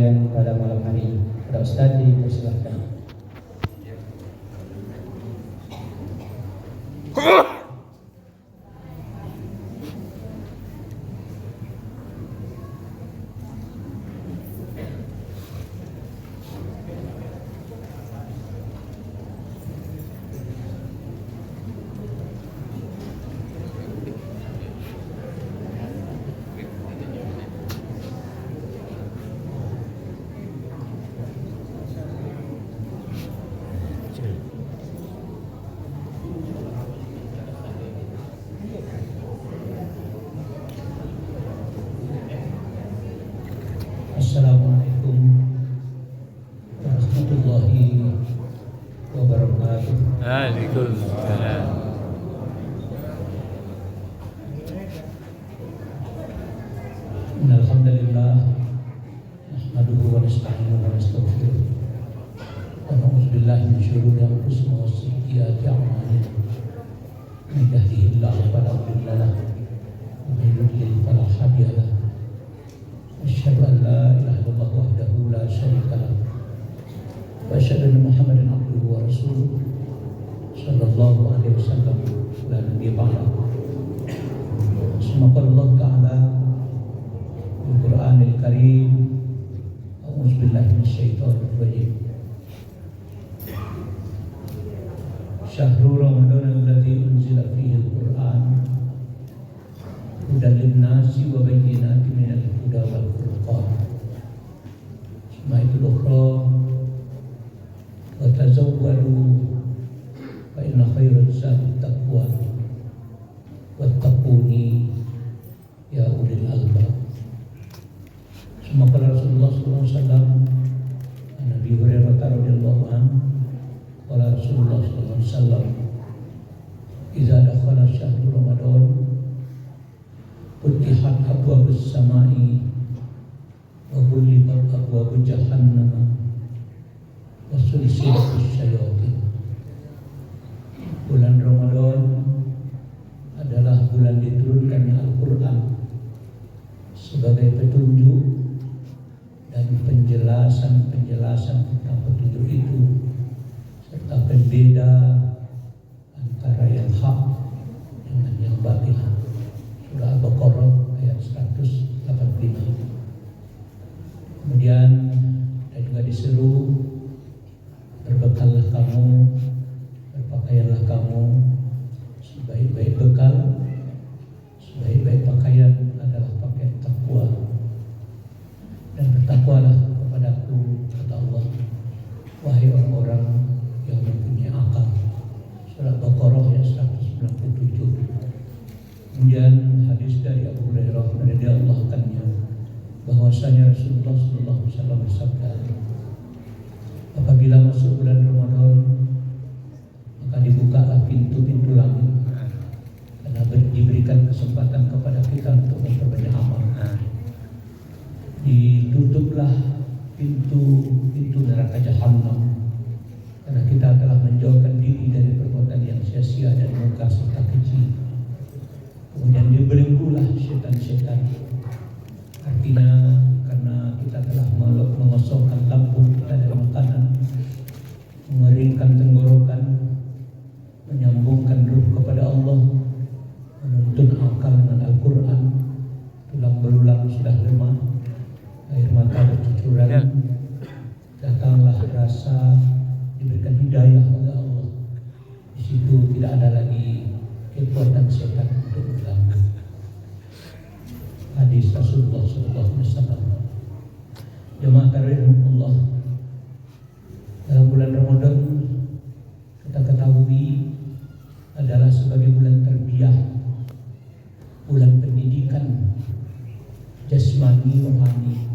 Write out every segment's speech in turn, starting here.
penyampaian pada malam hari ini. Pada Ustaz dipersilahkan. Assalamualaikum warahmatullahi wabarakatuh. Waalaikumsalam. Alhamdulillah, nahmaduhu wa nasta'inuhu wa nastaghfiruh. Wa na'udzu billahi min syururi anfusina wa sayyiati a'malina. Man yahdihillahu fala mudilla lahu wa man yudlil fala hadiya lahu. Asyhadu an la ilaha illallah wahdahu la syarika lahu wa asyhadu anna Muhammadan abduhu wa rasuluh sallallahu alaihi wasallam la nabiyya ba'dahu. Semoga Allah Ta'ala Al-Quranil Karim. A'udzubillahi minasyaitonir rajim. Syahrul Ramadan alladzi unzila fihi al-Qur'an hudan lin-nasi wa bayyinatin minal huda wal furqan. Sumaitul ukhra wa tazawwadu fa inna khairaz zadi taqwa wattaquni ya ulil albab. Semoga Rasulullah SAW, Nabi Hurairah radhiyallahu anhu, qala Rasulullah SAW, idza dakhala syahrul Ramadan futihat abwabus samai wa ghulliqat abwabul jahannam wa sulsilatus syayatin. Bulan Ramadan adalah bulan diturunkannya Al-Quran sebagai petunjuk dan penjelasan tentang petunjuk itu serta pembeda antara yang hak dengan yang batil. Surah Al-Baqarah ayat 185. Kemudian kita juga diseru, berbekallah kamu, berpakaianlah kamu sebaik-baik bekal, sebaik-baik pakaian adalah pakaian takwa. Dan bertakwalah kepadaku, kata Allah, wahai orang-orang yang mempunyai akal. Surah Al-Baqarah ayat 197. Kemudian hadis dari Abu Hurairah radhiyallahu anhu bahwasanya Rasulullah sallallahu alaihi wasallam bersabda, apabila masuk bulan Ramadan maka dibukalah pintu-pintu langit karena diberikan kesempatan kepada kita untuk memperbanyak amal. Ditutuplah pintu neraka jahanam karena kita telah menjauhkan diri dari perbuatan yang sia-sia dan munkar serta keji. Kemudian dibelenggulah setan-setan, artinya karena kita telah mengosongkan lambung kita dari makanan, mengeringkan tenggorokan, menyambungkan ruh kepada Allah, menuntun akal dengan Al-Quran, tulang belulang sudah lemah, air mata bercucuran, datanglah rasa diberikan hidayah oleh Allah. Di situ tidak ada lagi kekuatan setan untuk berlaku. Hadis Rasulullah SAW. Jemaah rahimahullah, dalam bulan Ramadan kita ketahui adalah sebagai bulan tarbiyah, bulan pendidikan jasmani, rohani,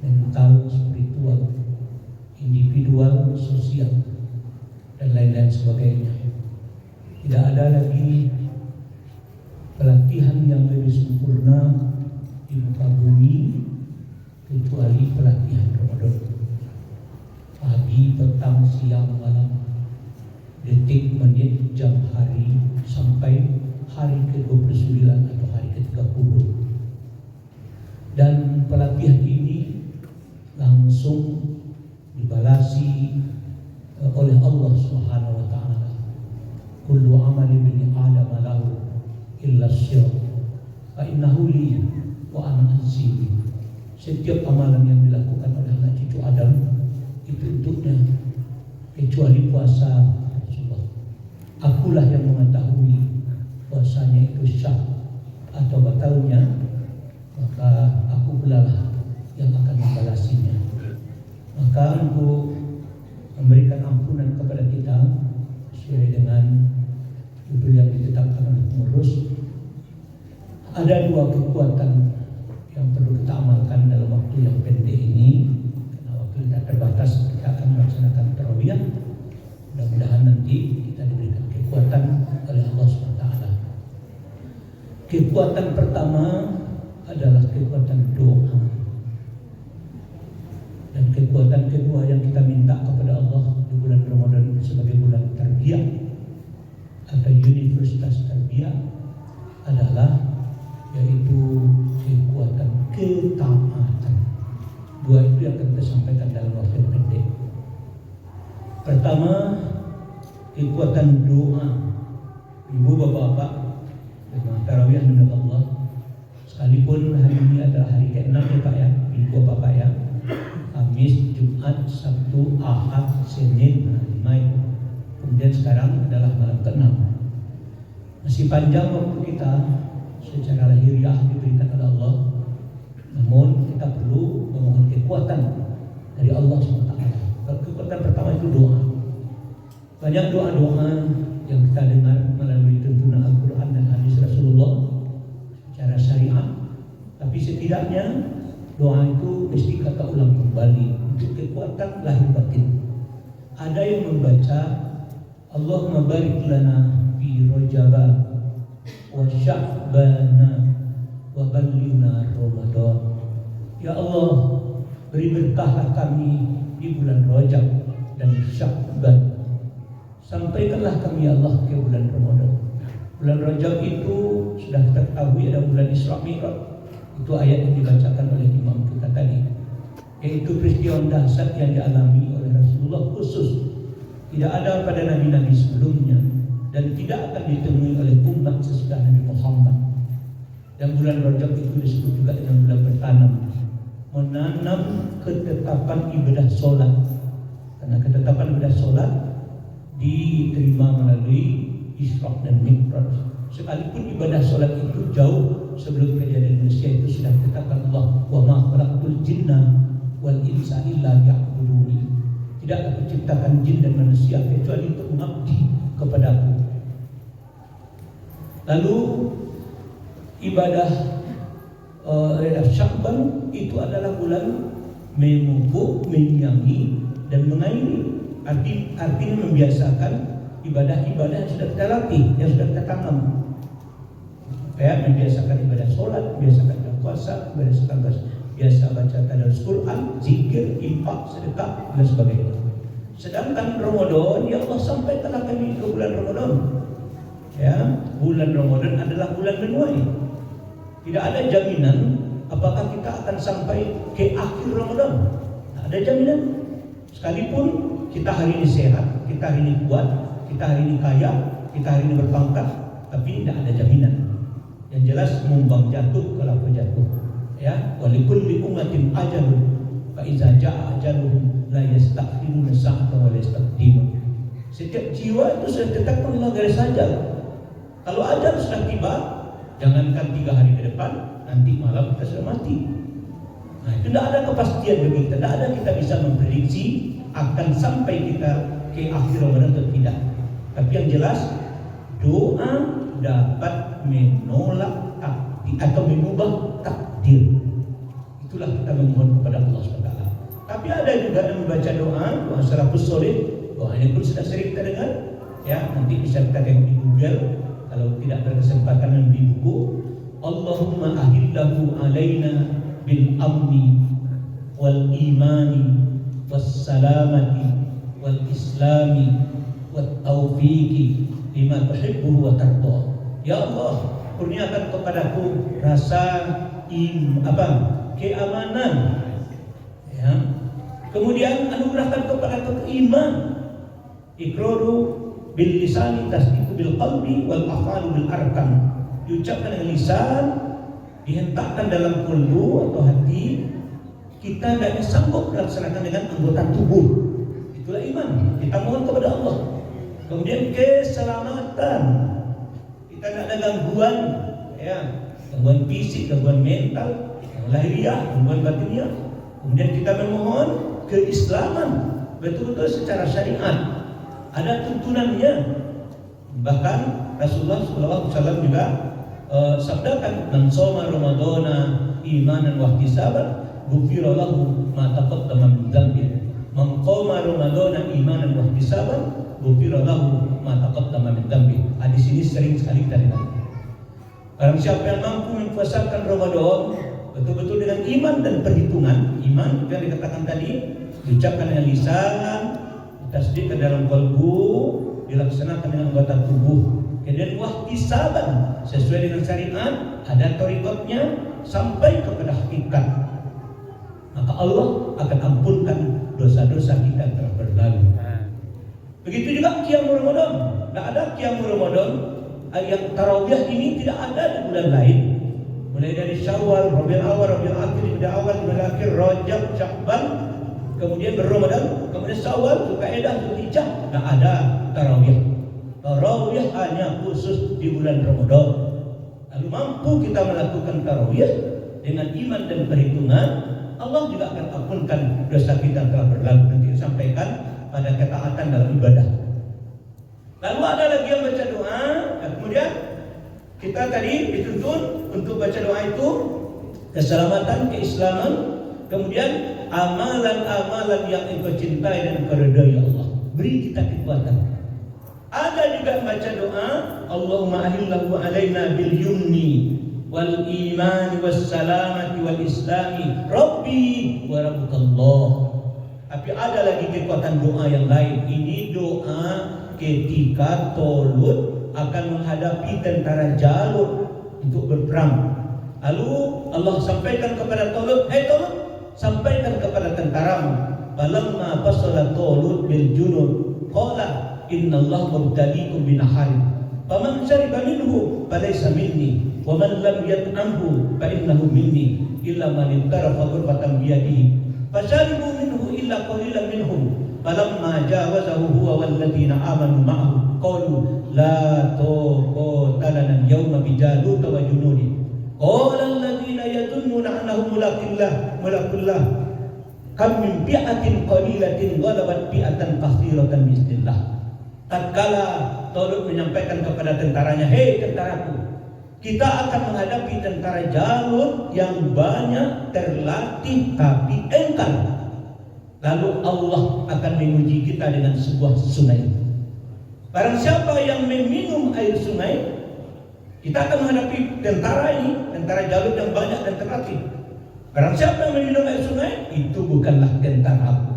mental, spiritual, individual, sosial, dan lain-lain sebagainya. Tidak ada lagi pelatihan yang lebih sempurna di muka bumi kecuali pelatihan Ramadan. Pagi, petang, siang, malam, detik, menit, jam, hari, sampai hari ke-29 atau hari ke-30. Dan pelatihan ini langsung dibalasi oleh Allah Subhanahu wa taala. Kullu amali bin Adam lahu illa syirk fa innahu li wa ana ajzi. Setiap amalan yang dilakukan oleh anak cucu Adam itu untuknya kecuali puasa. Akulah yang mengetahui puasanya itu syah atau batalnya, maka aku pula yang akan membalasinya. Maka untuk memberikan ampunan kepada kita sesuai dengan judul yang ditetapkan oleh pengurus, ada dua kekuatan yang perlu kita amalkan dalam waktu yang pendek ini. Karena waktu tidak terbatas, kita akan melaksanakan tarawih. Mudah-mudahan nanti kita diberikan kekuatan oleh Allah SWT. Kekuatan pertama adalah kekuatan doa. Dan kekuatan kedua yang kita minta kepada Allah di bulan Ramadan sebagai bulan tarbiyah atau universitas tarbiyah adalah yaitu kekuatan ketaatan. Dua itu yang akan kita sampaikan dalam waktu yang pendek. Pertama, kekuatan doa. Ibu bapak-bapak dengan tarawih menurut Allah, sekalipun hari ini adalah hari ke-6 ya Pak ya, Ibu bapak ya, Kamis, Jumat, Sabtu, Ahad, Senin, Jumat, kemudian sekarang adalah malam ke-6. Masih panjang waktu kita secara lahiriah diberikan oleh Allah, namun kita perlu memohon kekuatan dari Allah SWT. Kekuatan pertama itu doa. Banyak doa-doa yang kita dengar melalui tuntunan Al-Quran dan hadis Rasulullah secara syariat, tapi setidaknya doa itu mesti kita ulang kembali untuk kekuatan lahir batin. Ada yang membaca Allahumma barik lana fi Rajaba wa Sya'bana wa ballighna Ramadan. Ya Allah, beri berkahlah kami di bulan Rajab dan Sya'ban. Sampaikanlah kami ya Allah ke bulan Ramadan. Bulan Rajab itu sudah kita ketahui ada bulan Isra Mi'raj. Itu ayat yang dibacakan oleh imam kita tadi, yaitu peristiwa dahsyat yang dialami oleh Rasulullah khusus. Tidak ada pada nabi-nabi sebelumnya dan tidak akan ditemui oleh umat sesudah Nabi Muhammad. Dan bulan Rajab itu disebut juga dengan bulan bertanam, menanam ketetapan ibadah solat. Karena ketetapan ibadah solat diterima melalui Isra dan Mi'raj. Sekalipun ibadah solat itu jauh sebelum kejadian manusia itu sudah ditetapkan Allah, wa ma khalaqtul jinna wal insa illa liya'buduni. Tidak aku ciptakan jin dan manusia kecuali untuk mengabdi kepadaku. Lalu ibadah Sya'ban itu adalah bulan memupuk, menyanyi dan mengairi. Artinya membiasakan ibadah-ibadah yang sudah kita latih, yang sudah kita tanam. Ya, membiasakan ibadah sholat, membiasakan ibadah puasa, biasa baca tadarus Quran, zikir, infak, sedekah dan sebagainya. Sedangkan Ramadan, ya Allah sampaikanlah kami ke bulan Ramadan. Ya, bulan Ramadan adalah bulan menuai. Tidak ada jaminan apakah kita akan sampai ke akhir Ramadan. Tidak ada jaminan. Sekalipun kita hari ini sehat, kita hari ini kuat, kita hari ini kaya, kita hari ini berpangkat, tapi tidak ada jaminan. Yang jelas mumbang jatuh kalau aku jatuh. Ya, walikulli ummatin ajalun fa iza jaa ajaluhum la yastakhiruna sa'atan wa la yastaqdimun. Setiap jiwa itu sudah ditetapkan Allah garis ajal. Kalau ajal sudah tiba, jangankan 3 hari ke depan, nanti malam kita sudah mati. Nah, itu tidak ada kepastian bagi kita. Tidak ada kita bisa memprediksi akan sampai kita ke akhir Ramadan atau tidak. Tapi yang jelas doa dapat menolak takdir atau mengubah takdir. Itulah kita memohon kepada Allah SWT. Tapi ada juga yang membaca doa salafus sholih. Doa ini pun sudah sering kita dengar. Ya, nanti bisa kita tengok di Google kalau tidak berkesempatan membeli buku. Allahumma ahillahu alaina bil amni wal imani was salamati wal islami wat taufiqi lima tuhibbu wa tarda. Ya Allah, kurniakan kepadaku rasa keamanan, ya, Kemudian anugerahkan kepada iman. Iqraru bil lisani, tasdiqu bil qalbi, wal afalu bil arkan. Diucapkan dengan lisan, dihentakkan dalam kalbu atau hati, kita tidak sanggup melaksanakan dengan anggota tubuh. Itulah iman. Kita mohon kepada Allah. Kemudian keselamatan. Kita tidak ada gangguan, ya, gangguan fisik, gangguan mental, lahiriah, gangguan batiniah. Kemudian kita memohon keislaman, betul-betul secara syariat. Ada tuntunannya. Bahkan Rasulullah SAW juga sabdakan, man shoma ramadhana imanan wa ihtisaban ghufira lahu ma taqaddama min dhanbi. Man qama ramadhana imanan wa ihtisaban ghufira lahu ma taqaddama min dhanbi. Hadis ini sering sekali kita dengar. Barang siapa yang mampu mempuasakan Ramadan betul-betul dengan iman dan perhitungan, iman yang dikatakan tadi, diucapkan dengan lisan, tasdik ke dalam kalbu, dilaksanakan dengan anggota tubuh. Kemudian wahtisaban, sesuai dengan syariat, ada thariqatnya sampai kepada hakikat. Maka Allah akan ampunkan dosa-dosa kita yang telah berlalu. Begitu juga qiyamul Ramadan. Tidak ada qiyamul Ramadan yang tarawih ini tidak ada di bulan lain. Mulai dari Syawal, Rabiul Awal, Rabiul Akhir, Rabiul Awal, Rabiul Akhir, Rajab, Sya'ban, kemudian berRamadan, kemudian Syawal, Zulqa'dah, Zulhijjah. Tidak ada tarawih. Tarawih hanya khusus di bulan Ramadan. Lalu mampu kita melakukan tarawih dengan iman dan perhitungan, Allah juga akan ampunkan dosa kita yang telah berlalu. Nanti disampaikan pada ketaatan dalam ibadah. Lalu ada lagi yang baca doa, dan kemudian kita tadi dituntun untuk baca doa itu keselamatan, keislaman, kemudian amalan-amalan yang engkau cintai dan engkau ridai ya Allah. Beri kita kekuatan. Ada juga baca doa, Allahumma ahillahu alaina bil yumni wal imani was salamati wal islami Rabbi wa rabbukallah. Tapi ada lagi kekuatan doa yang lain. Ini doa ketika Tolut akan menghadapi tentara Jalut untuk berperang. Lalu Allah sampaikan kepada Tolut, "Hai Tolut, sampaikan kepada tentaramu, falamma fasala Tolut bil junud qala innallaha mubtaliikum binaharin faman shariba minhu falaysa minni wa man lam yat'amhu fa innahu minni illa man ittarafa ghurfatan bi yadihi fasharibu minhu illa qalilan minhum falamma jawazahu huwa wal ladzina amanu ma'ahu qalu la taqata lana al-yawma bi Jalut wa junudi qala alladzina yadhunnuna annahum mulaqillah kam min fi'atin qalilatin ghalabat fi'atan katsiratan bismillah. Tatkala Tolut menyampaikan kepada tentaranya, "Hei tentaraku, kita akan menghadapi tentara Jalut yang banyak, terlatih tapi engkar. Lalu Allah akan menguji kita dengan sebuah sungai. Barang siapa yang meminum air sungai, kita akan menghadapi tentara ini, tentara Jalut yang banyak dan terlatih. Barang siapa yang meminum air sungai, itu bukanlah tentaraku.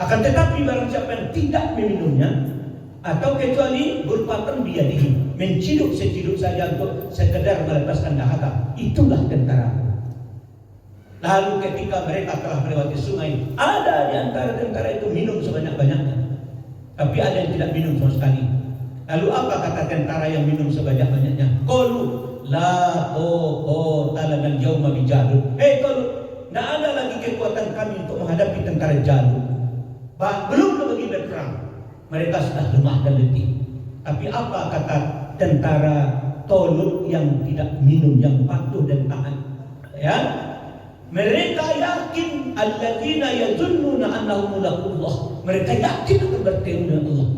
Akan tetapi barang siapa yang tidak meminumnya, atau kecuali berpatan biyadihi, menciduk seciduk saja untuk sekedar melepaskan dahaga, itulah tentara." Lalu ketika mereka telah melewati sungai, ada di antara tentara itu minum sebanyak-banyaknya, tapi ada yang tidak minum sama sekali. Lalu apa kata tentara yang minum sebanyak-banyaknya? Qalu la taqata lana al-yawma bi Jalut. Hei Tolut, tidak ada lagi kekuatan kami untuk menghadapi tentara Jalut. Belum lagi berperang, mereka sudah lemah dan letih. Tapi apa kata tentara Tolut yang tidak minum, yang patuh dan taat? Ya, mereka yakin alladzina yazunnuna annahum mulaqullah. Mereka yakin akan bertemu dengan Allah.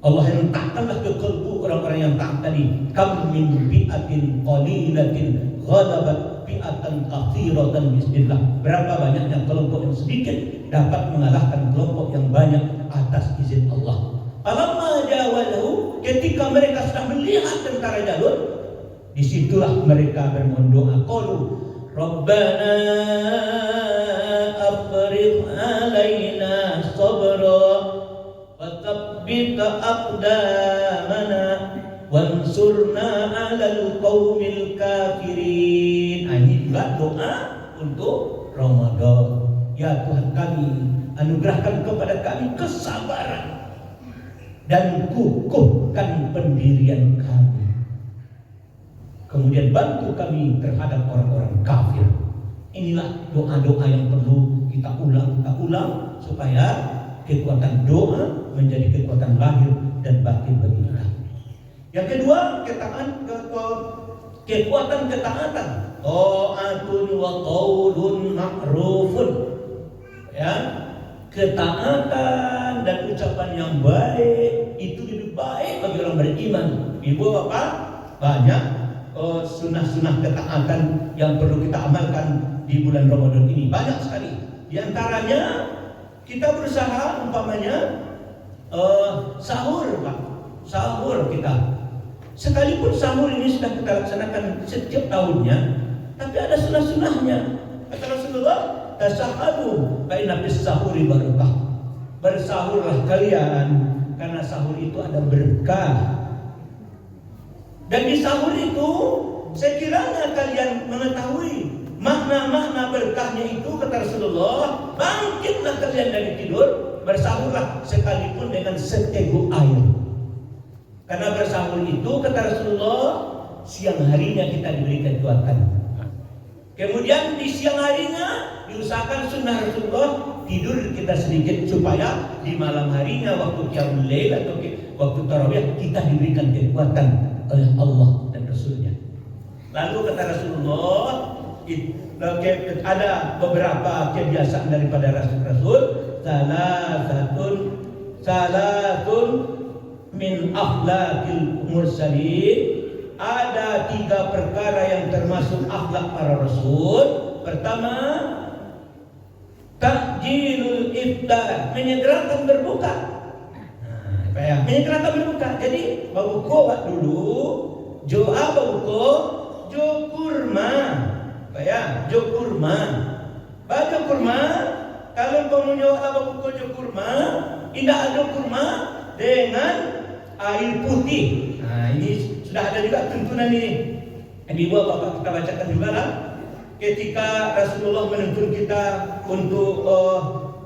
Allah hentakkanlah ke kalbu orang-orang yang taat tadi. Kam min fi'atin qalilatin ghalabat fi'atan katsiratan bismillah. Berapa banyaknya kelompok yang sedikit dapat mengalahkan kelompok yang banyak atas izin Allah. Falamma jawazahu, ketika mereka sudah melihat tentara Jalut, disitulah mereka bermohon doa. Qalu Rabbana afrigh alaina sabra wa tsabbit aqdamana wansurna 'alal qaumil kafirin. Ini juga doa untuk Ramadan. ya Tuhan kami, anugerahkan kepada kami kesabaran dan kukuhkan pendirian kami. Kemudian bantu kami terhadap orang-orang kafir. Inilah doa-doa yang perlu kita ulang supaya kekuatan doa menjadi kekuatan lahir dan batin bagi kita. Yang kedua, kekuatan ketaatan. Ta'atun wa qaulun ma'rufun. Ya, ketaatan dan ucapan yang baik itu lebih baik bagi orang beriman. Ibu bapak, banyak sunnah-sunnah ketaatan yang perlu kita amalkan di bulan Ramadan ini. Banyak sekali. Di antaranya kita berusaha umpamanya sahur, Pak. Sahur kita. Sekalipun sahur ini sudah kita laksanakan setiap tahunnya, tapi ada sunnah-sunnahnya. Kata Rasulullah, tasahadu fa inna fis sahuri barakah. Bersahurlah kalian karena sahur itu ada berkah. Dan di sahur itu sekiranya kalian mengetahui makna-makna berkahnya itu, kata Rasulullah, bangkitlah kalian dari tidur, bersahurlah sekalipun dengan seteguk air. Karena bersahur itu, kata Rasulullah, siang harinya kita diberi kekuatan. Kemudian di siang harinya diusahakan sunnah Rasulullah, tidur kita sedikit supaya di malam harinya waktu qiyamul lail atau waktu tarawih kita diberikan kekuatan oleh Allah dan Rasulnya. Lalu kata Rasulullah, ada beberapa kebiasaan daripada Rasul. Salatun min akhlaqil mursalin. Ada 3 perkara yang termasuk akhlak para Rasul. Pertama, takjilul iftar, menyegerakan berbuka. Menyegerakan berbuka. Jadi babu kuat dulu, joa babu jo kurma. Jo kurma. Baca kurma. Kalau kamu nyoba babu jo kurma, indah ada kurma dengan air putih. Nah, ini sudah ada juga tuntunan ini. Ibu bapak kita bacakan juga lah. Ketika Rasulullah menuntun kita untuk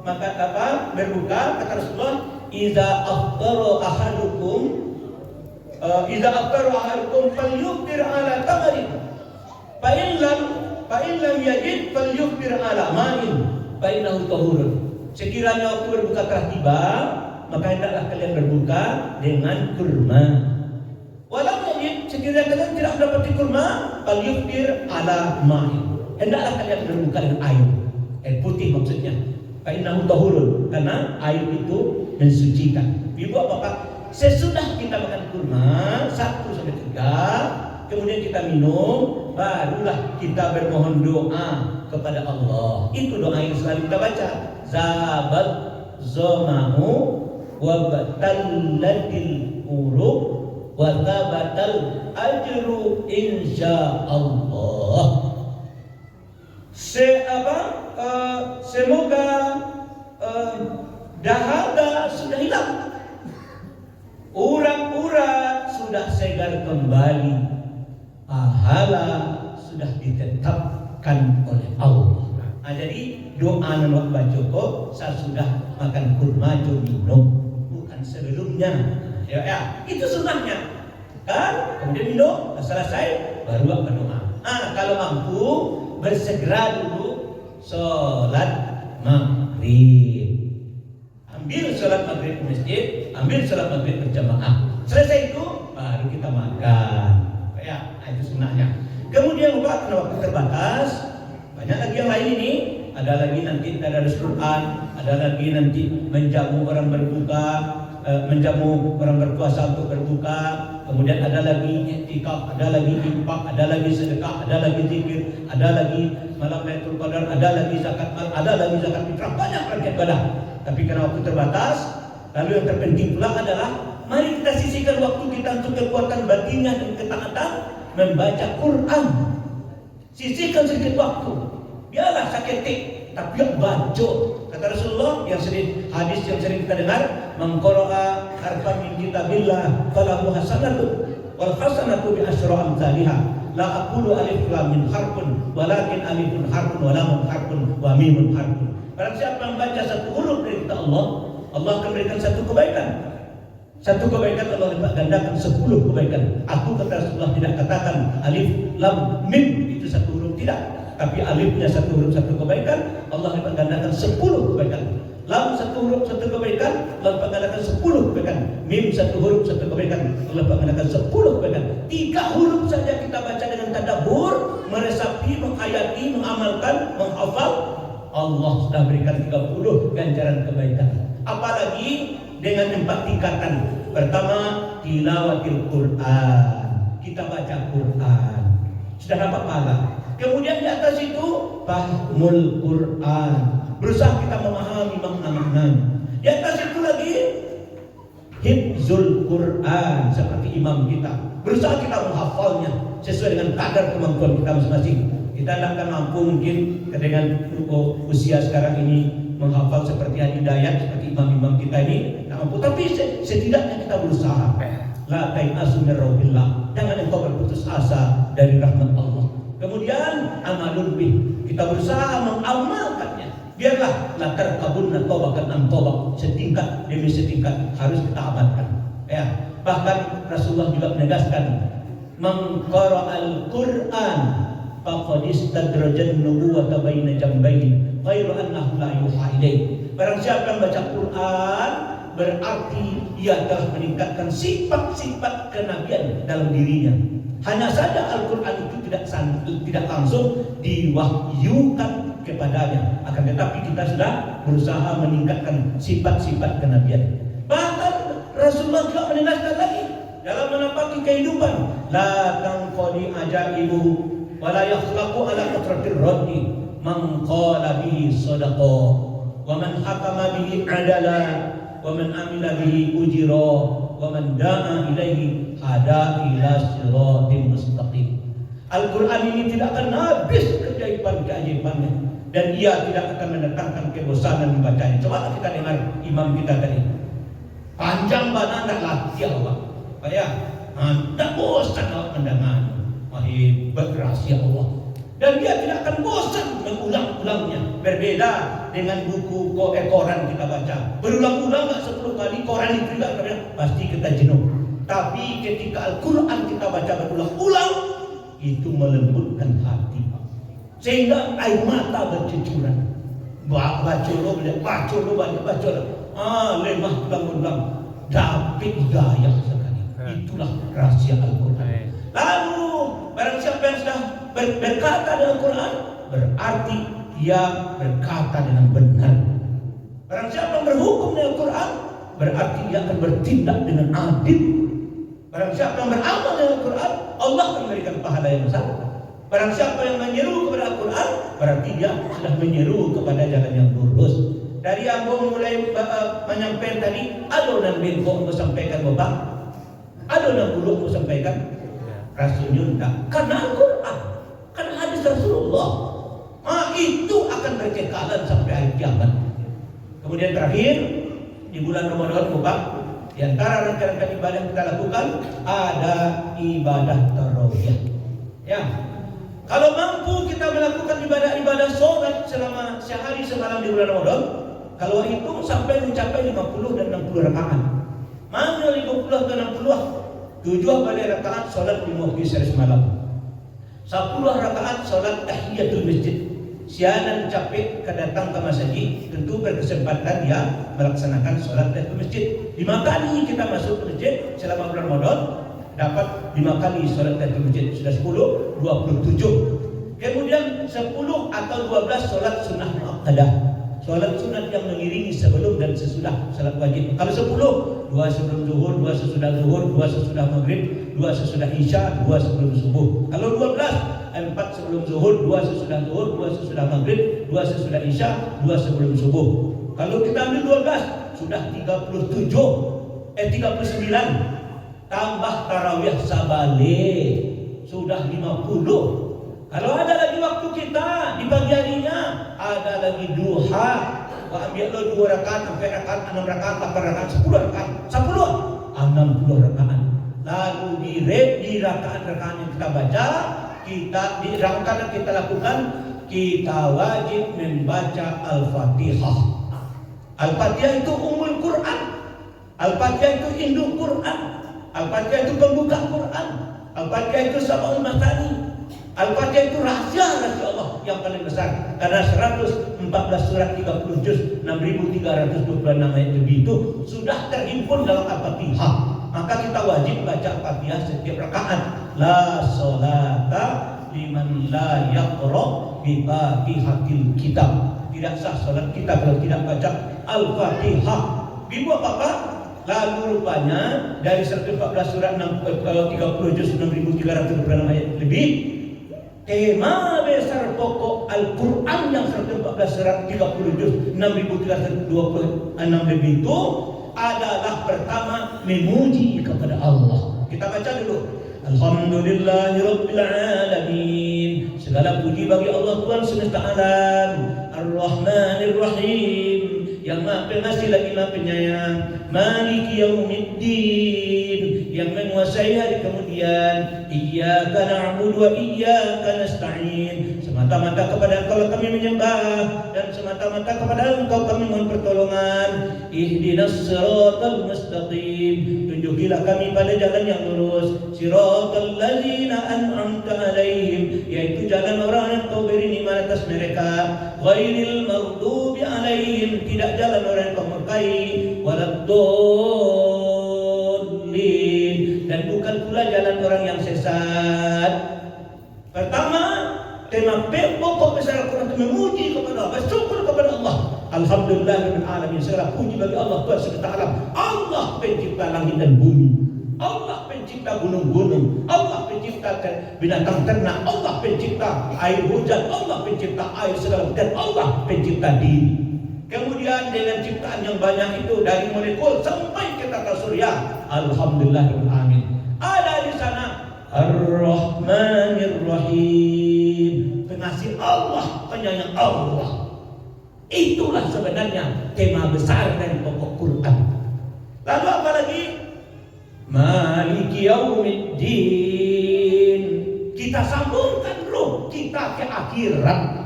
makan berbuka, kata Rasulullah, Iza aftaru ahadukum falyuftir ala tamarin. Fa in lam yajid falyuftir ala ma'in. Fa innahu tahurun. Sekiranya waktu berbuka telah tiba, maka hendaklah kalian berbuka dengan kurma. Walau yajid, sekiranya kalian tidak mendapati kurma, falyuftir ala ma'in. Hendaklah kalian berbuka dengan air putih maksudnya. Fa innahu tahurun, karena air itu mensucikan. Ibu bapak, sesudah kita makan kurma 1-3, kemudian kita minum, barulah kita bermohon doa kepada Allah. Itu doa yang selalu kita baca. Zabat zomahu wa batallatil uruq wa tabatal ajru insyaallah. Semoga dahaga sudah hilang, urat-urat sudah segar kembali, pahala sudah ditetapkan oleh Allah. Nah, jadi doa nang bacoko sesudah makan kurma jo minum, bukan sebelumnya. Ya, itu sunnahnya. Kan kemudian minum, selesai baru berdoa. Kalau mampu bersegera dulu sholat maghrib. Ambil sholat maghrib di masjid, ambil sholat maghrib berjamaah. Selesai itu baru kita makan. Ya, itu sunnahnya. Kemudian waktu terbatas, banyak lagi yang lain ini. Ada lagi nanti tadarus Quran, ada lagi nanti menjamu orang berbuka, menjamu orang berpuasa untuk berbuka. Kemudian ada lagi iktikaf, ada lagi infak, ada lagi sedekah, ada lagi zikir, ada lagi malam Lailatul Qadar, ada lagi zakat mal, ada lagi zakat fitrah, banyak rangkaian ibadah. Tapi karena waktu terbatas, lalu yang terpenting pula adalah mari kita sisihkan waktu kita untuk kekuatan batinnya dan ketaatan membaca Quran. Sisihkan sedikit waktu. Biarlah saketik, tapi baca. Kata Rasulullah yang sering hadis yang sering kita dengar, man qara'a harfan min kitabillah falahu hasanatun wal hasanatu bi asyri amsalha. La aqulu alif lam mim harfun walakin alifun harfun wa lamun harfun wa mimun harfun. Barang siapa yang baca satu huruf dari kitab Allah, Allah akan berikan satu kebaikan. Satu kebaikan Allah lipat gandakan 10 kebaikan. Aku kata Rasulullah tidak katakan alif lam mim itu satu huruf, tidak. Tapi alifnya satu huruf satu kebaikan, Allah lipat gandakan 10 kebaikan. Lam satu huruf satu kebaikan, Allah lipat gandakan 10 kebaikan. Mim satu huruf satu kebaikan, Allah lipat gandakan 10 kebaikan. 3 huruf saja kita baca dengan tadabbur, meresapi, menghayati, mengamalkan, menghafal, Allah sudah berikan 30 ganjaran kebaikan. Apalagi dengan 4 tingkatan. Pertama, tilawatil Quran. Kita baca Quran, sudah dapat pahala. Kemudian di atas itu fahmul Quran, berusaha kita memahami makna-maknanya. Di atas itu lagi hifzul Quran, seperti imam kita, berusaha kita menghafalnya sesuai dengan kadar kemampuan kita masing-masing. Kita tidak akan mampu mungkin dengan usia sekarang ini menghafal seperti Hidayat, seperti imam-imam kita ini, tidak mampu. Tapi setidaknya kita berusaha. La ta'asu min rauhillah, jangan engkau berputus asa dari rahmat Allah. Kemudian amalun bih, kita berusaha mengamalkannya. Biarlah latar kabunna tobahkan antobah, setingkat demi setingkat harus kita amalkan. Ya, bahkan Rasulullah juga menegaskan, man qara'al Qur'an faqad istadrajan nubuwata baina jambayhi ghairu annahu la yuha ilaih. Barang siapa yang baca Quran, berarti ia telah meningkatkan sifat-sifat kenabian dalam dirinya. Hanya saja Al-Quran itu tidak langsung diwahyukan kepadanya, akan tetapi kita sudah berusaha meningkatkan sifat-sifat kenabian. Bahkan Rasulullah juga menegaskan lagi dalam menapaki kehidupan, la tanqadi ajaibu wa la yakhlaqu ala qatratir raddi man qala bihi sadaqa wa man hakama bihi adala wa man amila bihi ujira wa man da'a ilaihi hada ila siratin mustaqim. Al-Quran ini tidak akan habis keajaiban-keajaibannya, dan ia tidak akan mendatangkan kebosanan membacanya. Coba kita dengar imam kita tadi, panjang banget latih Allah, ya, tidak bosan Allah mendengar. Hebat rahasia Allah, dan dia tidak akan bosan mengulang-ulangnya. Berbeda dengan buku koran kita baca berulang-ulang, nggak 10 kali. Koran itu juga pasti kita jenuh. Tapi ketika Al-Quran kita baca berulang-ulang, itu melembutkan hati, sehingga air mata bercucuran. Baca lo baca lo, lemah tulang-tulang, dapat hidayah sekali. Itulah rahasia Al-Quran. Lalu barang siapa yang sudah berkata dengan Quran, berarti dia berkata dengan benar. Barang siapa yang berhukum dengan Quran, berarti dia akan bertindak dengan adil. Barang siapa yang beramal dengan Quran, Allah akan memberikan pahala yang besar. Barang siapa yang menyeru kepada Al-Quran, berarti dia sudah menyeru kepada jalan yang lurus. Dari yang mulai menyampaikan tadi, adonan bingung mau sampaikan bapak, adonan bulu mau sampaikan, Rasulnya tidak, karena Al-Quran, karena hadis Rasulullah. Itu akan berkekalan sampai hari kiamat. Kemudian terakhir, di bulan Ramadan bapak, di antara rangkaian ibadah yang kita lakukan ada ibadah tarawih. Ya, kalau mampu kita melakukan ibadah-ibadah sholat selama sehari semalam di bulan Ramadan, kalau hitung sampai mencapai 50 dan 60 rakaat. Mana 50 atau 60? 7 balik rakaat sholat di masjid sehari semalam, 10 rakaat sholat tahiyatul masjid. Sianan capek kedatang ke masjid, tentu berkesempatan dia melaksanakan sholat tahiyatul masjid. 5 kali kita masuk ke masjid selama bulan Ramadan, dapat 5 kali sholat tahiyatul masjid, sudah 10, 27. Kemudian 10 atau 12 sholat sunnah muakkadah, sholat sunat yang mengiringi sebelum dan sesudah sholat wajib. Kalau 10, 2 sebelum zuhur, 2 sesudah zuhur, 2 sesudah maghrib, 2 sesudah isya, 2 sebelum subuh. Kalau 12, 4 sebelum zuhur, 2 sesudah zuhur, 2 sesudah maghrib, 2 sesudah isya, 2 sebelum subuh. Kalau kita ambil 12, sudah 39. Tambah tarawih sabalik, sudah 50. Kalau ada lagi waktu kita di pagi harinya, ada lagi duha, ambil lo 2 rakaat, 4 rakaat, 6 rakaat, 8 rakaat, 10 rakaat, 60 rakaat. Lalu di rakaat-rakaat yang kita baca, kita di rangkaian kita lakukan kita wajib membaca Al-Fatihah. Al-Fatihah itu Ummul Quran. Al-Fatihah itu induk Quran. Al-Fatihah itu pembuka Quran. Al-Fatihah itu Sab'ul Masani. Al-Fatihah itu rahasia Allah yang paling besar. Karena 114 surat 30 juz 6.326 ayat lebih itu sudah terhimpun dalam Al-Fatihah. Maka kita wajib baca Al-Fatihah setiap rakaat. La sholata liman la yaqra bi Fatihatil kitab. Tidak sah salat kita kalau tidak baca Al-Fatihah. Ibu apa? Lalu rupanya dari 114 surat 30 juz 6.326 ayat lebih, tema besar pokok Al-Quran yang 114 surat 30 juz 6.326 lebih itu adalah pertama memuji kepada Allah. Kita baca dulu. Alhamdulillahirabbil alamin. Segala puji bagi Allah Tuhan semesta alam. Ar-Rahmanir Rahim, yang Maha Pengasih lagi Maha Penyayang. Maliki Yaumiddin, yang menguasai hari kemudian. Iyyaka na'budu wa iyyaka nasta'in. Semata-mata kepada Engkau lah kami menyembah, dan semata-mata kepada Engkau kami mohon pertolongan. Ihdinas siratal mustaqim. Tunjukilah kami pada jalan yang lurus. Siratal ladzina an'amta alaihim, yaitu jalan orang yang Kau beri nikmat atas mereka. Ghairil maghdubi alaihim, tidak jalan orang yang Kau murkai. Waladdallin, dan bukan pula jalan orang yang sesat. Pertama, tema pokok besar Al-Quran itu memuji kepada Allah, bersyukur kepada Allah. Alhamdulillahirabbil alamin, segala puji bagi Allah Tuhan semesta alam. Allah pencipta langit dan bumi. Allah pencipta gunung-gunung. Allah pencipta binatang ternak. Allah pencipta air hujan. Allah pencipta air segala, dan Allah pencipta diri. Kemudian dengan ciptaan yang banyak itu, dari molekul sampai ke tata surya, alhamdulillahirabbil alamin. Ada di sana Ar-Rahmanir Rahim, pengasih Allah, penyayang Allah. Itulah sebenarnya tema besar dari pokok Quran. Lalu apa lagi? Maliki Yaumiddin. Kita sambungkan roh kita ke akhirat.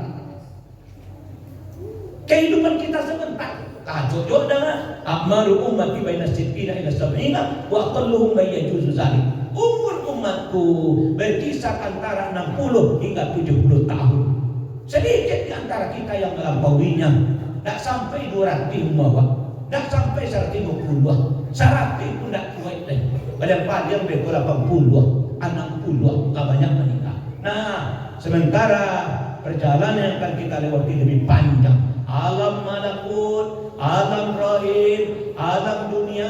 Kehidupan kita sebentar. Cocok dengan amalu ummati baina sittina ila sab'ina wa aqalluhum may yajuzu zalik. Umur umatku berkisar antara 60 hingga 70 tahun. Sedikit di antara kita yang melampauinya. Tak sampai 200 umawak, tak sampai 150. 100 pun tak kuat lagi. Padahal padian berapa 80, 60 tak banyak menikah. Nah, sementara perjalanan yang akan kita lewati lebih panjang. Alam malakut, alam rahim, alam dunia,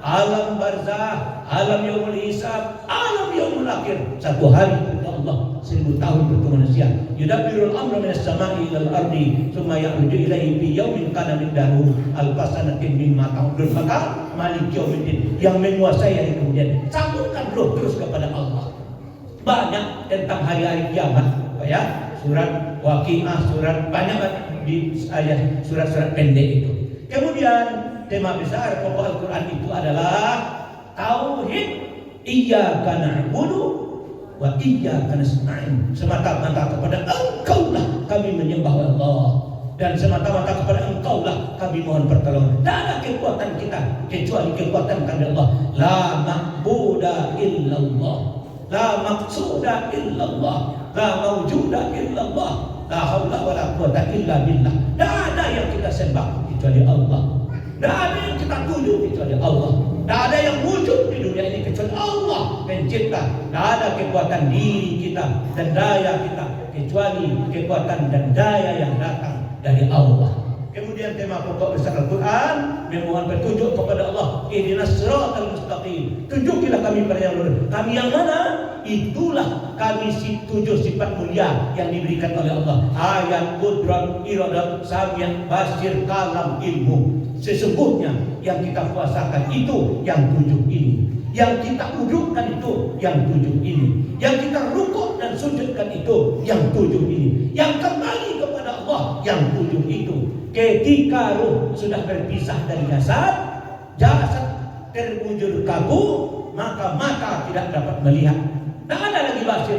alam barzah, alam yaumul hisab, alam yaumul akhir. Satu hari kata Allah, 1000 tahun untuk manusia. Yudabbirul amra minas sama'i ilal ardi, tsumma ya'ruju ilaihi fi yaumin kana miqdaruhu alfa sanatin mimma ta'udun. Maka Malik Yaumiddin, yang menguasai hari kemudian. Sambungkan roh terus kepada Allah. Banyak tentang hari-hari kiamat, ya. Surat Waqiah, surat banyak di ayat surat-surat pendek itu. Kemudian tema besar pokok Al-Quran itu adalah tauhid. Iyyaka na'budu wa iyyaka nasta'in. Semata-mata kepada Engkau lah kami menyembah Allah, dan semata-mata kepada Engkau lah kami mohon pertolongan. Tak ada kekuatan kita kecuali kekuatan kepada Allah. La ma'buda illallah, la maqsuda illallah, la mawjuda illallah, la haula wala quwata illa billah. Tak ada yang kita sembah kecuali Allah. Tak ada yang kita tuju kecuali Allah. Tak ada yang wujud di dunia ini kecuali Allah pencipta. Tak ada kekuatan diri kita dan daya kita kecuali kekuatan dan daya yang datang dari Allah. Kemudian tema pokok besar Al-Quran memohon petunjuk kepada Allah. Ihdinas siratal mustaqim. Tunjukilah kami pada yang lurus. Kami yang mana? Itulah kami 7 sifat mulia yang diberikan oleh Allah. Ayat, qudrat, iradat, samiyah, basir, kalam, ilmu. Sesungguhnya yang kita kuasakan itu yang 7 ini. Yang kita wujudkan itu yang 7 ini. Yang kita rukuk dan sujudkan itu yang 7 ini. Yang kembali kepada Allah yang 7 itu. Ketika ruh sudah berpisah dari jasad, jasad terwujud kaku, maka mata tidak dapat melihat. Tak ada lagi basir,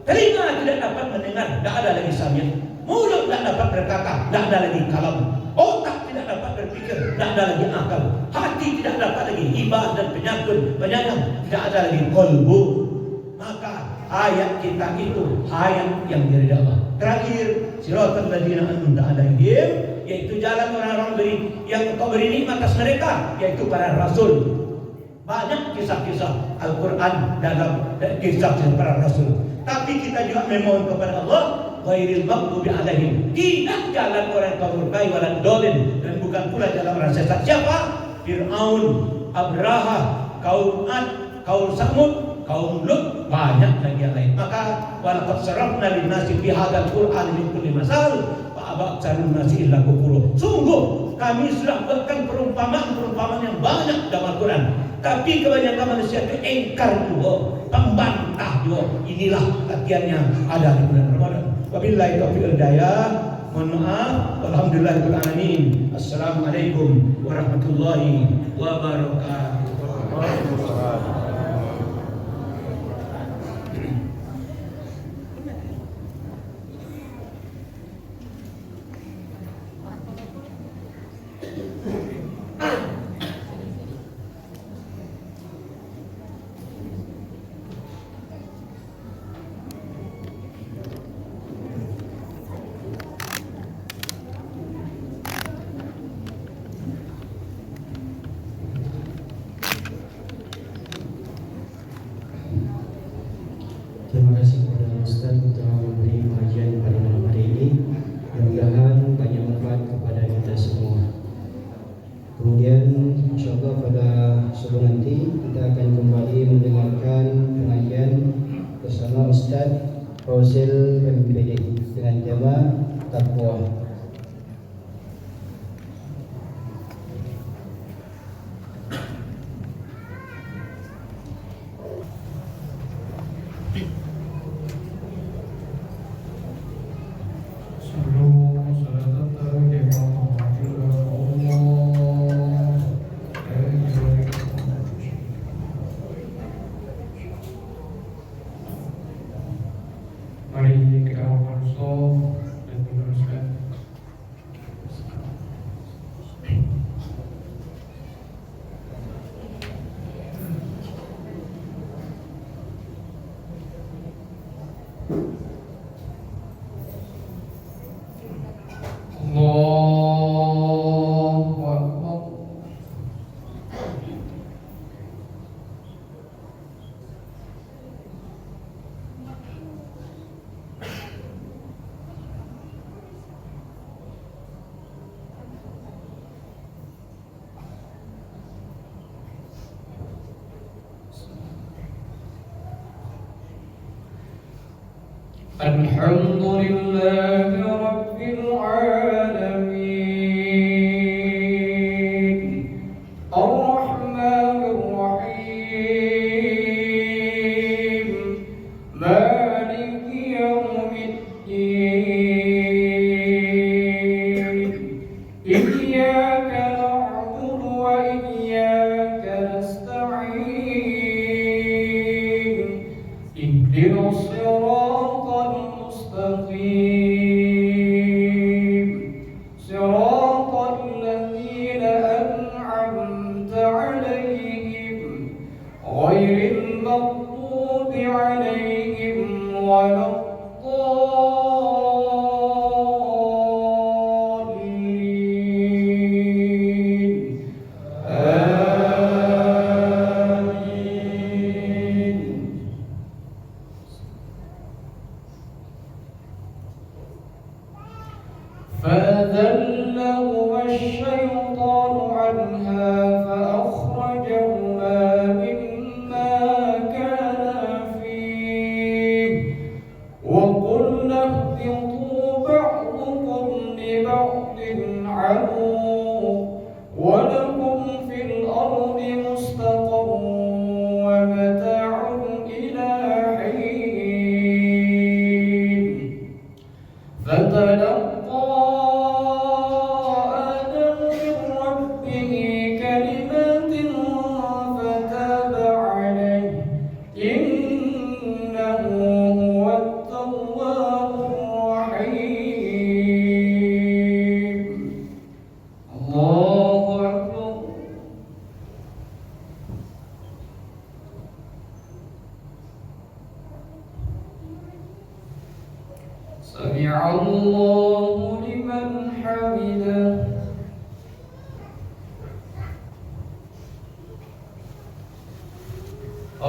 telinga tidak dapat mendengar, tak ada lagi samia. Mulut tidak dapat berkata, tidak ada lagi kalam. Otak tidak dapat berpikir, tidak ada lagi akal. Hati tidak dapat lagi hibah dan penyayang, tidak ada lagi qalbu. Maka ayat kita itu ayat yang dari Allah. Terakhir, siratal ladzina an'amta 'alaihim, yaitu jalan orang-orang yang Engkau beri nikmat atas mereka, yaitu para rasul. Banyak kisah-kisah Al-Quran dalam kisah para rasul. Tapi kita juga memohon kepada Allah, ghairil maghdubi 'alaihim, tidak jalan orang yang murkai wala dolin, dan bukan pula jalan orang sesat. Siapa? Fir'aun, Abraha, kaum Ad, kaum Samud, kaum Lut, banyak lagi yang lain. Maka walaqad sarafna lin-nasi fi hadzal Qur'an min kulli masal fa aba aktsarun nasi illa kufur. Sungguh kami sudah buatkan perumpamaan yang banyak dalam Al-Quran, tapi kebanyakan manusia itu engkar juga, pembantah juga. Inilah latihan yang ada di bulan Ramadan. Wabillahi taufiq wal hidayah. Mohon maaf. Alhamdulillahirabbil alamin. Assalamualaikum warahmatullahi wabarakatuh. Terima kasih kepada Ustaz untuk memberi pengajian pada malam hari ini. Mudah-mudahan banyak manfaat kepada kita semua. Kemudian insyaAllah pada sore nanti kita akan kembali mendengarkan pengajian bersama Ustaz Fauzil MPD dengan tema Taqwa. Mari kita bersolat dan meneruskan. Allahu Akbar. Alhamdulillahi Rabbil Alamin, Ar-Rahmanir Rahim, Maliki Yawmiddin, Iyyaka na'budu wa iyyaka nasta'in, Ihdinas siratal mustaqim, siratal ladzina an'amta 'alaihim, ghairil maghdubi 'alaihim waladdallin.